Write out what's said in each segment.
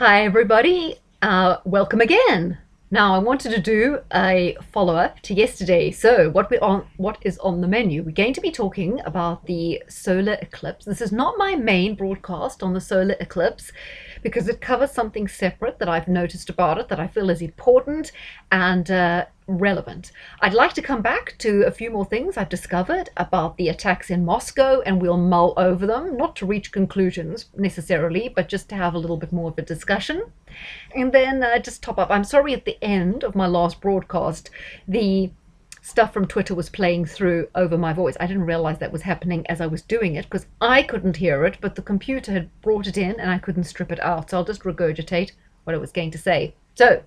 Hi everybody, welcome again. Now I wanted to do a follow-up to yesterday. So what is on the menu? We're going to be talking about the solar eclipse. This is not my main broadcast on the solar eclipse because it covers something separate that I've noticed about it that I feel is important and relevant. I'd like to come back to a few more things I've discovered about the attacks in Moscow, and we'll mull over them, not to reach conclusions necessarily, but just to have a little bit more of a discussion. And then just top up, I'm sorry at the end of my last broadcast, the stuff from Twitter was playing through over my voice. I didn't realize that was happening as I was doing it because I couldn't hear it, but the computer had brought it in and I couldn't strip it out. So I'll just regurgitate what I was going to say. So,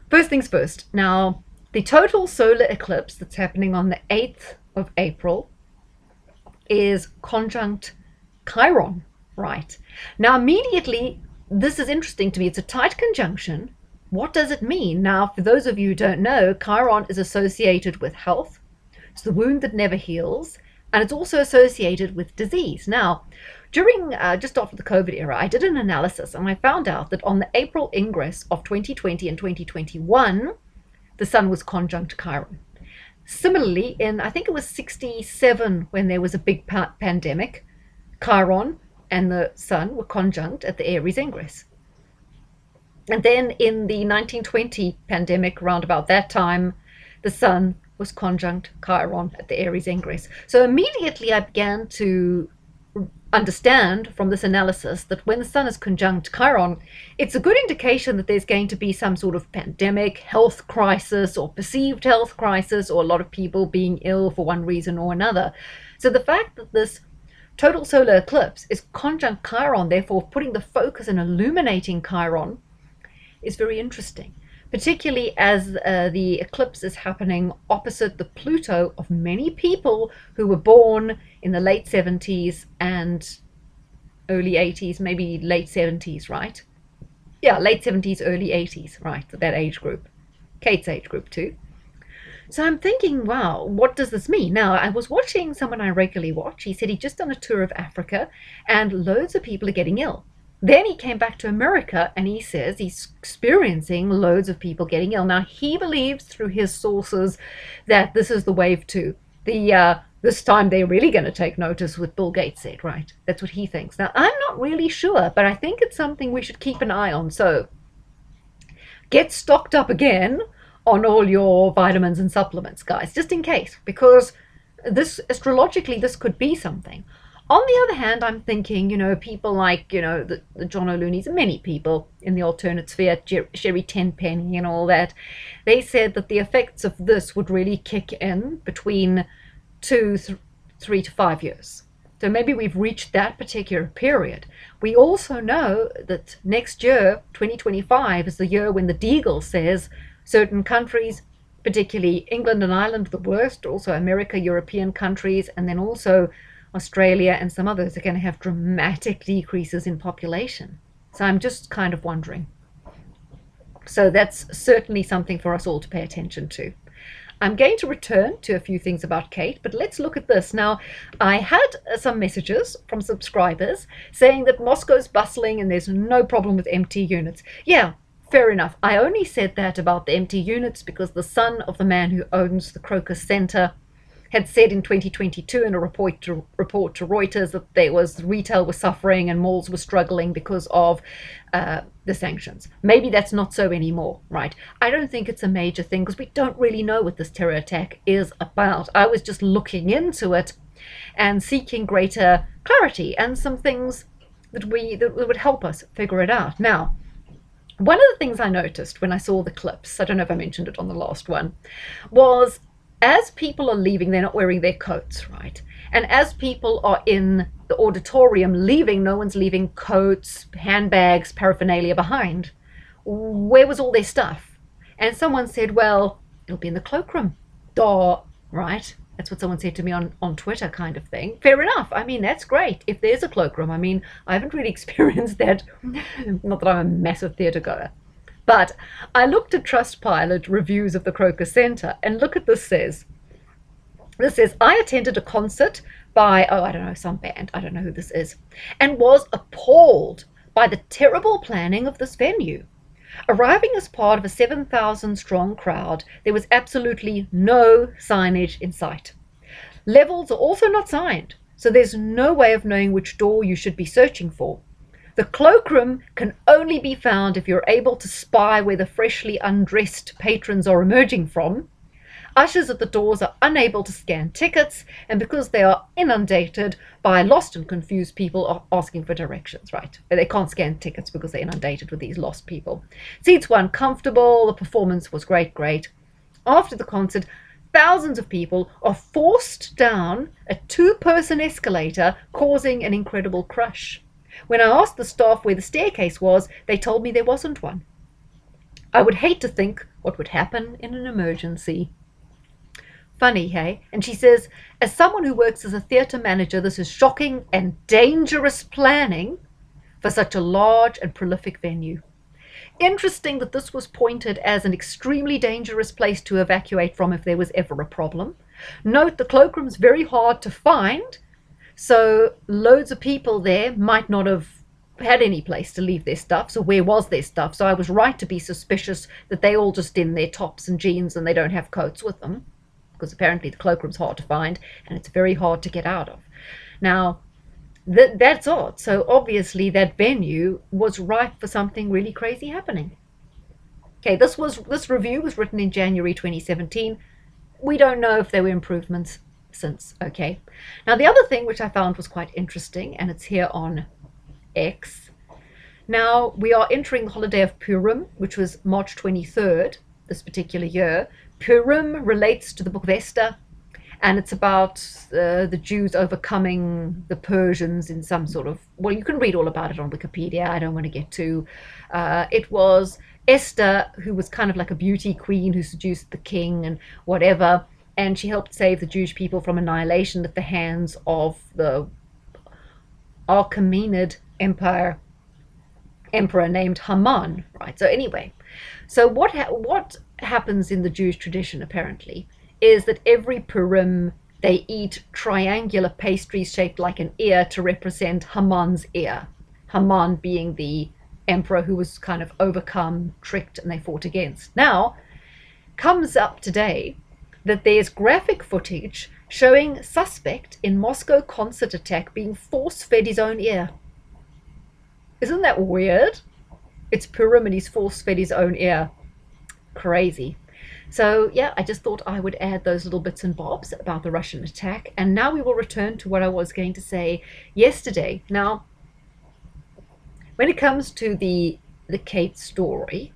first things first. Now, the total solar eclipse that's happening on the 8th of April is conjunct Chiron, right? Now, immediately, this is interesting to me. It's a tight conjunction. What does it mean? Now, for those of you who don't know, Chiron is associated with health. It's the wound that never heals, and it's also associated with disease. Now, during just after the COVID era, I did an analysis and I found out that on the April ingress of 2020 and 2021, the sun was conjunct Chiron. Similarly, in I think it was 67 when there was a big pandemic, Chiron and the sun were conjunct at the Aries ingress. And then in the 1920 pandemic, around about that time, the sun was conjunct Chiron at the Aries ingress. So immediately I began to understand from this analysis that when the sun is conjunct Chiron, it's a good indication that there's going to be some sort of pandemic, health crisis, or perceived health crisis, or a lot of people being ill for one reason or another. So the fact that this total solar eclipse is conjunct Chiron, therefore putting the focus and illuminating Chiron, is very interesting, particularly as the eclipse is happening opposite the Pluto of many people who were born in the late 70s and early 80s, maybe late 70s, right? Yeah, late 70s, early 80s, right? That age group. Kate's age group too. So I'm thinking, wow, what does this mean? Now, I was watching someone I regularly watch. He said he'd just done a tour of Africa and loads of people are getting ill. Then he came back to America and he says he's experiencing loads of people getting ill. Now, he believes through his sources that this is the wave two. This time they're really going to take notice, what Bill Gates said, right? That's what he thinks. Now, I'm not really sure, but I think it's something we should keep an eye on. So get stocked up again on all your vitamins and supplements, guys, just in case, because this astrologically, this could be something. On the other hand, I'm thinking, people like, the John O'Looney's, many people in the alternate sphere, Sherry Tenpenny and all that, they said that the effects of this would really kick in between 3 to 5 years. So maybe we've reached that particular period. We also know that next year, 2025, is the year when the Deagle says certain countries, particularly England and Ireland, the worst, also America, European countries, and then also Australia and some others are going to have dramatic decreases in population. So I'm just kind of wondering. So that's certainly something for us all to pay attention to. I'm going to return to a few things about Kate, but let's look at this. Now, I had some messages from subscribers saying that Moscow's bustling and there's no problem with empty units. Yeah, fair enough. I only said that about the empty units because the son of the man who owns the Crocus Center had said in 2022 in a report to Reuters that retail was suffering and malls were struggling because of the sanctions. Maybe that's not so anymore, right? I don't think it's a major thing because we don't really know what this terror attack is about. I was just looking into it and seeking greater clarity and some things that would help us figure it out. Now, one of the things I noticed when I saw the clips, I don't know if I mentioned it on the last one, was as people are leaving, they're not wearing their coats, right? And as people are in the auditorium leaving, no one's leaving coats, handbags, paraphernalia behind. Where was all their stuff? And someone said, well, it'll be in the cloakroom. Duh, right? That's what someone said to me on Twitter, kind of thing. Fair enough. I mean, that's great. If there's a cloakroom, I mean, I haven't really experienced that. Not that I'm a massive theatre goer. But I looked at Trustpilot reviews of the Crocus Center, and look at this says. This says, I attended a concert by, I don't know, some band, I don't know who this is, and was appalled by the terrible planning of this venue. Arriving as part of a 7,000 strong crowd, there was absolutely no signage in sight. Levels are also not signed, so there's no way of knowing which door you should be searching for. The cloakroom can only be found if you're able to spy where the freshly undressed patrons are emerging from. Ushers at the doors are unable to scan tickets, and because they are inundated by lost and confused people asking for directions, right? They can't scan tickets because they're inundated with these lost people. Seats were uncomfortable, the performance was great. After the concert, thousands of people are forced down a 2-person escalator, causing an incredible crush. When I asked the staff where the staircase was, they told me there wasn't one. I would hate to think what would happen in an emergency. Funny, hey? And she says, as someone who works as a theatre manager, this is shocking and dangerous planning for such a large and prolific venue. Interesting that this was pointed as an extremely dangerous place to evacuate from if there was ever a problem. Note the cloakroom's very hard to find, so loads of people there might not have had any place to leave their stuff. So where was their stuff? So I was right to be suspicious that they all just in their tops and jeans and they don't have coats with them, because apparently the cloakroom's hard to find and it's very hard to get out of. Now, that's odd. So obviously that venue was ripe for something really crazy happening. Okay, this review was written in January 2017. We don't know if there were improvements since. Okay. Now the other thing which I found was quite interesting, and it's here on X. Now we are entering the holiday of Purim, which was March 23rd this particular year. Purim relates to the book of Esther, and it's about the Jews overcoming the Persians in some sort of, well, you can read all about it on Wikipedia. I don't want to get too. It was Esther, who was kind of like a beauty queen who seduced the king and whatever, and she helped save the Jewish people from annihilation at the hands of the Achaemenid emperor named Haman, right? So anyway, so what happens in the Jewish tradition apparently is that every Purim they eat triangular pastries shaped like an ear to represent Haman's ear. Haman being the emperor who was kind of overcome, tricked, and they fought against. Now, comes up today that there's graphic footage showing suspect in Moscow concert attack being force-fed his own ear. Isn't that weird? It's Purim and he's force-fed his own ear. Crazy. So yeah, I just thought I would add those little bits and bobs about the Russian attack. And now we will return to what I was going to say yesterday. Now, when it comes to the Kate story,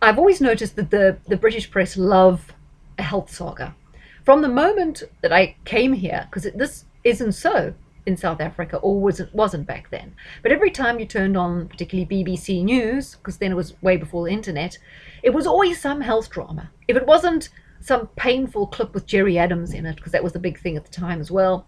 I've always noticed that the British press love a health saga. From the moment that I came here, because this isn't so in South Africa, or wasn't back then. But every time you turned on, particularly BBC News, because then it was way before the internet, it was always some health drama. If it wasn't some painful clip with Jerry Adams in it, because that was the big thing at the time as well,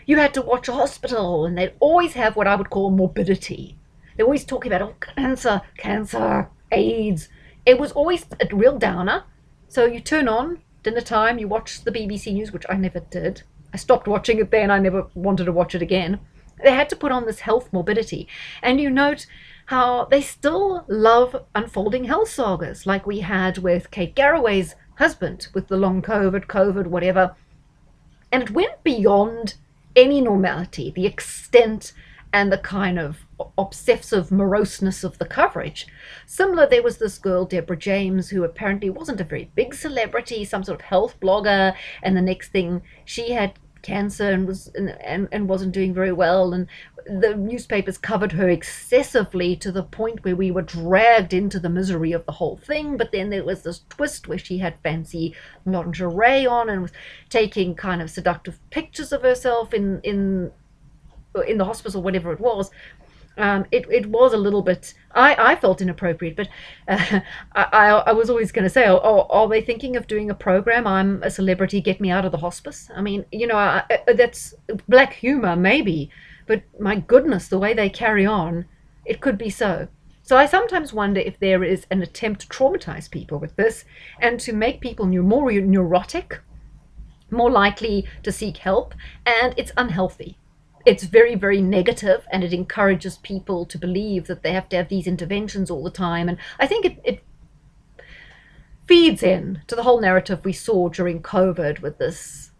you had to watch a hospital, and they'd always have what I would call morbidity. They're always talking about, oh, cancer, AIDS. It was always a real downer. So you turn on, dinner time, you watch the BBC News, which I never did. I stopped watching it then. I never wanted to watch it again. They had to put on this health morbidity. And you note how they still love unfolding health sagas, like we had with Kate Garraway's husband with the long COVID, whatever. And it went beyond any normality, the extent and the kind of obsessive moroseness of the coverage. Similar, there was this girl, Deborah James, who apparently wasn't a very big celebrity, some sort of health blogger, and the next thing she had cancer and wasn't doing very well, and the newspapers covered her excessively to the point where we were dragged into the misery of the whole thing. But then there was this twist where she had fancy lingerie on and was taking kind of seductive pictures of herself in the hospital, whatever it was. It was a little bit, I felt inappropriate, but I was always going to say, oh, are they thinking of doing a program, I'm a celebrity, get me out of the hospice? I mean, that's black humor, maybe, but my goodness, the way they carry on, it could be so. So I sometimes wonder if there is an attempt to traumatize people with this and to make people more neurotic, more likely to seek help, and it's unhealthy. it's very, very negative, and it encourages people to believe that they have to have these interventions all the time. And I think it feeds in to the whole narrative we saw during COVID with this,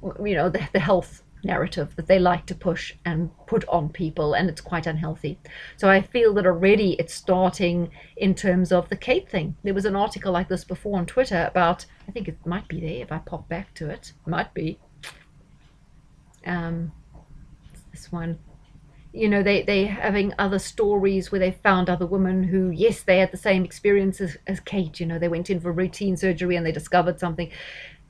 the health narrative that they like to push and put on people, and it's quite unhealthy. So I feel that already it's starting in terms of the Kate thing. There was an article like this before on Twitter about, I think it might be there if I pop back to it. Might be. Um, this one. They having other stories where they found other women who, yes, they had the same experience as Kate. They went in for routine surgery and they discovered something.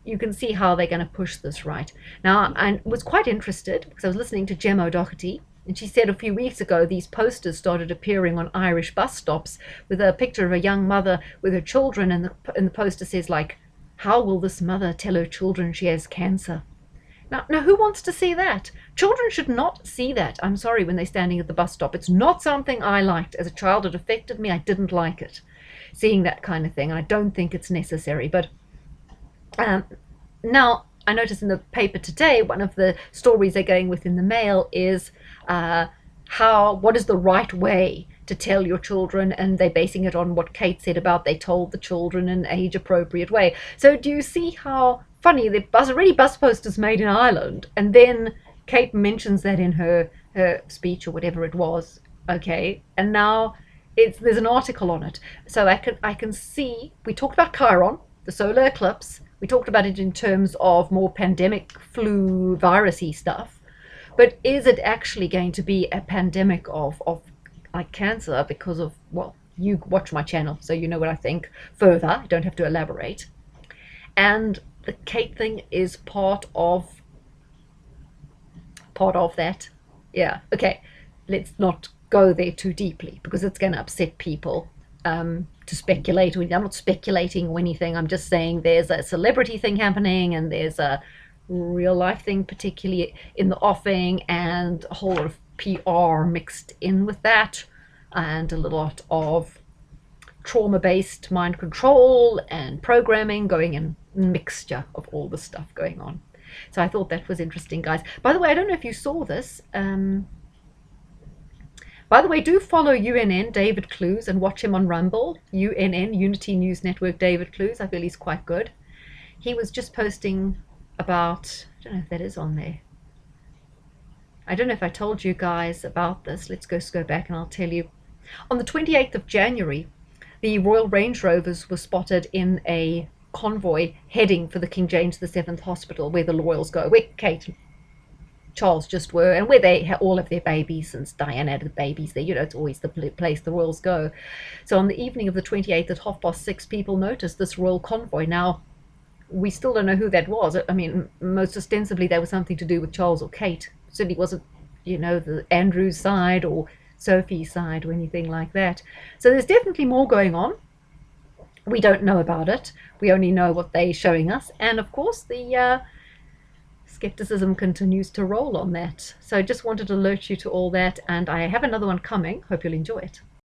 You can see how they're going to push this right now. I was quite interested because I was listening to Gem O'Doherty, and she said a few weeks ago these posters started appearing on Irish bus stops with a picture of a young mother with her children, and the poster says, like, how will this mother tell her children she has cancer? Now, who wants to see that? Children should not see that. I'm sorry, when they're standing at the bus stop. It's not something I liked. As a child, it affected me. I didn't like it, seeing that kind of thing. I don't think it's necessary. But now, I noticed in the paper today, one of the stories they're going with in the Mail is what is the right way to tell your children, and they're basing it on what Kate said about they told the children in an age-appropriate way. So do you see how funny the bus posters made in Ireland, and then Kate mentions that in her speech or whatever it was, okay, and now there's an article on it. So I can see, we talked about Chiron, the solar eclipse. We talked about it in terms of more pandemic flu virusy stuff, but is it actually going to be a pandemic of like cancer because of, well, you watch my channel so you know what I think further. I don't have to elaborate. And the Kate thing is part of that. Yeah, okay, let's not go there too deeply because it's going to upset people to speculate. I'm not speculating or anything. I'm just saying there's a celebrity thing happening, and there's a real life thing, particularly in the offing, and a whole lot of PR mixed in with that, and a lot of trauma-based mind control and programming going in, mixture of all the stuff going on. So I thought that was interesting, guys. By the way, I don't know if you saw this. By the way, do follow UNN David Clues and watch him on Rumble. UNN, Unity News Network, David Clues. I feel he's quite good. He was just posting about, I don't know if that is on there. I don't know if I told you guys about this. Let's go back and I'll tell you. On the 28th of January, the Royal Range Rovers were spotted in a convoy heading for the King James VII Hospital, where the royals go, where Kate and Charles just were, and where they all have their babies, since Diana had the babies there. It's always the place the royals go. So on the evening of the 28th at 6:30, people noticed this royal convoy. Now, we still don't know who that was. I mean, most ostensibly there was something to do with Charles or Kate. Certainly wasn't, the Andrew's side or Sophie's side or anything like that. So there's definitely more going on. We don't know about it. We only know what they're showing us. And of course, the skepticism continues to roll on that. So I just wanted to alert you to all that. And I have another one coming. Hope you'll enjoy it.